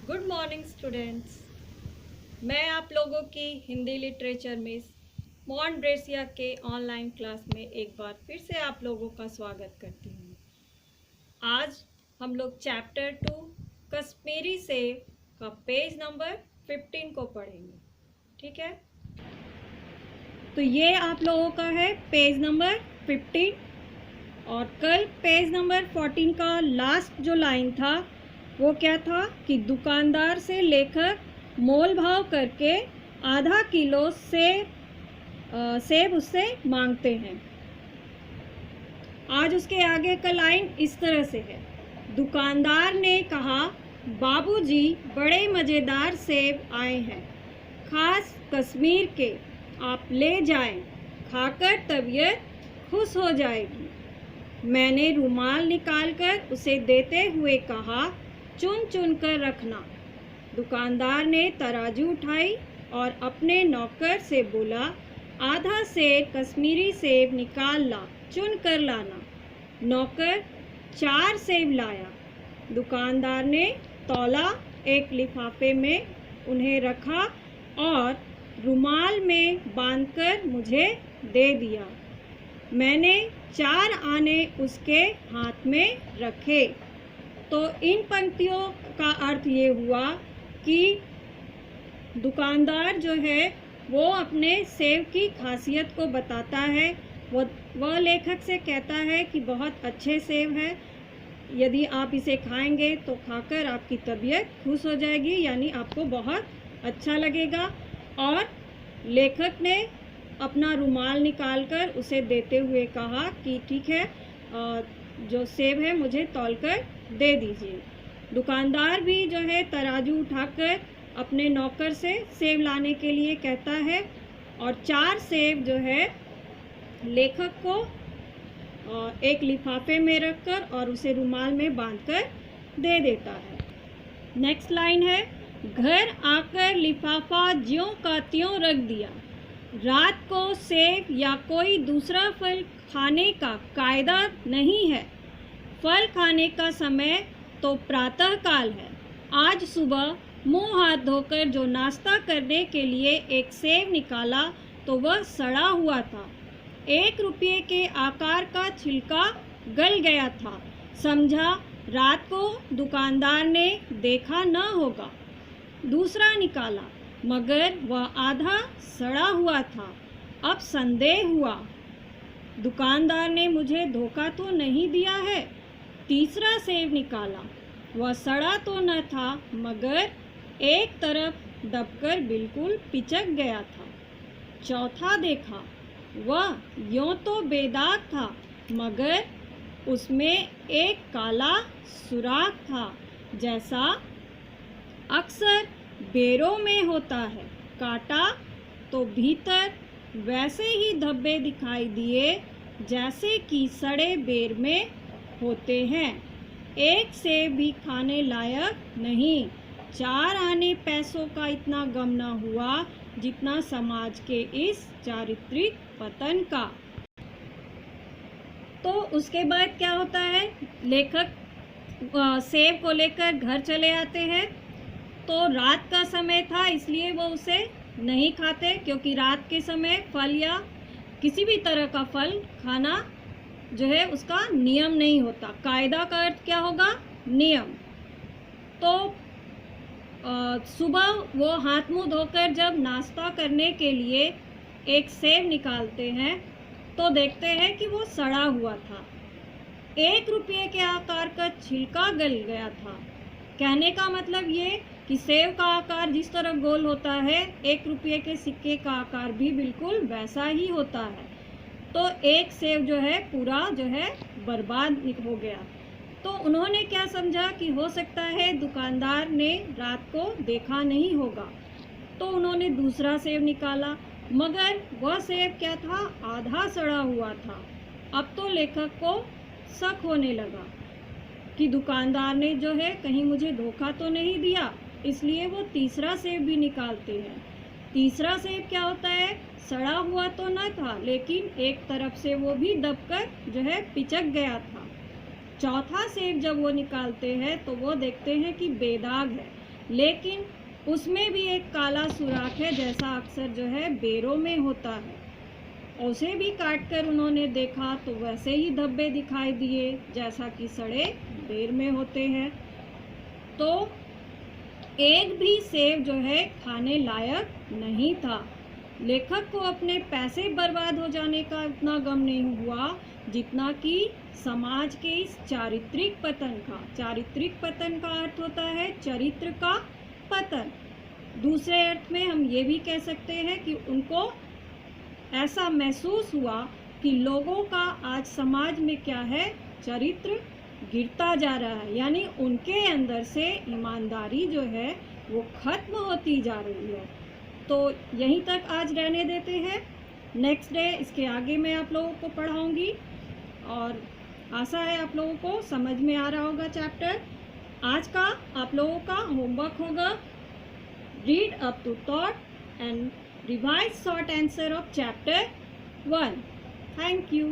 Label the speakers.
Speaker 1: Good morning students. मैं आप लोगों की हिंदी लिटरेचर मिस मॉन्ट्रेसिया के ऑनलाइन क्लास में एक बार फिर से आप लोगों का स्वागत करती हूँ। आज हम लोग चैप्टर 2 कश्मीरी सेब का पेज नंबर 15 को पढ़ेंगे। ठीक है, तो ये आप लोगों का है पेज नंबर 15 और कल पेज नंबर 14 का लास्ट जो लाइन था वो क्या था कि दुकानदार से लेकर मोल भाव करके आधा किलो सेब उससे मांगते हैं। आज उसके आगे का लाइन इस तरह से है। दुकानदार ने कहा, बाबूजी बड़े मज़ेदार सेब आए हैं, खास कश्मीर के, आप ले जाएं, खाकर तबीयत खुश हो जाएगी। मैंने रुमाल निकालकर उसे देते हुए कहा, चुन चुन कर रखना। दुकानदार ने तराजू उठाई और अपने नौकर से बोला, आधा सेर कश्मीरी सेब निकाल ला, चुन कर लाना। नौकर 4 सेब लाया। दुकानदार ने तौला, एक लिफाफे में उन्हें रखा और रुमाल में बांधकर मुझे दे दिया। मैंने 4 आने उसके हाथ में रखे। तो इन पंक्तियों का अर्थ ये हुआ कि दुकानदार जो है वो अपने सेब की खासियत को बताता है। वह लेखक से कहता है कि बहुत अच्छे सेब है, यदि आप इसे खाएंगे तो खाकर आपकी तबीयत खुश हो जाएगी, यानी आपको बहुत अच्छा लगेगा। और लेखक ने अपना रुमाल निकालकर उसे देते हुए कहा कि ठीक है, जो सेब है मुझे तौलकर दे दीजिए। दुकानदार भी जो है तराजू उठाकर अपने नौकर से सेब लाने के लिए कहता है और 4 सेब जो है लेखक को एक लिफाफे में रखकर और उसे रुमाल में बांधकर दे देता है। नेक्स्ट लाइन है, घर आकर लिफाफा ज्यों का त्यों रख दिया। रात को सेब या कोई दूसरा फल खाने का कायदा नहीं है। फल खाने का समय तो प्रातः काल है। आज सुबह मुंह हाथ धोकर जो नाश्ता करने के लिए एक सेब निकाला तो वह सड़ा हुआ था। 1 रुपये के आकार का छिलका गल गया था। समझा रात को दुकानदार ने देखा न होगा। दूसरा निकाला मगर वह आधा सड़ा हुआ था। अब संदेह हुआ, दुकानदार ने मुझे धोखा तो नहीं दिया है। तीसरा सेब निकाला, वह सड़ा तो न था मगर एक तरफ दबकर बिल्कुल पिचक गया था। चौथा देखा, वह यों तो बेदाग था मगर उसमें एक काला सुराख था, जैसा अक्सर बेरों में होता है। काटा तो भीतर वैसे ही धब्बे दिखाई दिए जैसे कि सड़े बेर में होते हैं। एक सेब भी खाने लायक नहीं। 4 आने पैसों का इतना गम न हुआ जितना समाज के इस चारित्रिक पतन का। तो उसके बाद क्या होता है, लेखक सेब को लेकर घर चले आते हैं। तो रात का समय था इसलिए वो उसे नहीं खाते, क्योंकि रात के समय फल या किसी भी तरह का फल खाना जो है उसका नियम नहीं होता। कायदा का अर्थ क्या होगा, नियम। तो सुबह वो हाथ मुंह धोकर जब नाश्ता करने के लिए एक सेब निकालते हैं तो देखते हैं कि वो सड़ा हुआ था। 1 रुपये के आकार का छिलका गल गया था। कहने का मतलब ये कि सेब का आकार जिस तरह गोल होता है, 1 रुपये के सिक्के का आकार भी बिल्कुल वैसा ही होता है। तो एक सेब जो है पूरा जो है बर्बाद हो गया। तो उन्होंने क्या समझा कि हो सकता है दुकानदार ने रात को देखा नहीं होगा। तो उन्होंने दूसरा सेब निकाला मगर वह सेब क्या था, आधा सड़ा हुआ था। अब तो लेखक को शक होने लगा कि दुकानदार ने जो है कहीं मुझे धोखा तो नहीं दिया, इसलिए वो तीसरा सेब भी निकालते हैं। तीसरा सेब क्या होता है, सड़ा हुआ तो न था लेकिन एक तरफ से वो भी दबकर जो है पिचक गया था। चौथा सेब जब वो निकालते हैं तो वो देखते हैं कि बेदाग है, लेकिन उसमें भी एक काला सुराख है, जैसा अक्सर जो है बेरों में होता है। उसे भी काट कर उन्होंने देखा तो वैसे ही धब्बे दिखाई दिए जैसा कि सड़े बेर में होते हैं। तो एक भी सेब जो है खाने लायक नहीं था। लेखक को अपने पैसे बर्बाद हो जाने का उतना गम नहीं हुआ जितना कि समाज के इस चारित्रिक पतन का। चारित्रिक पतन का अर्थ होता है चरित्र का पतन। दूसरे अर्थ में हम ये भी कह सकते हैं कि उनको ऐसा महसूस हुआ कि लोगों का आज समाज में क्या है, चरित्र गिरता जा रहा है, यानी उनके अंदर से ईमानदारी जो है वो खत्म होती जा रही है। तो यहीं तक आज रहने देते हैं। नेक्स्ट डे इसके आगे मैं आप लोगों को पढ़ाऊंगी और आशा है आप लोगों को समझ में आ रहा होगा चैप्टर। आज का आप लोगों का होमवर्क होगा read up to thought and revise short answer of chapter 1. Thank you.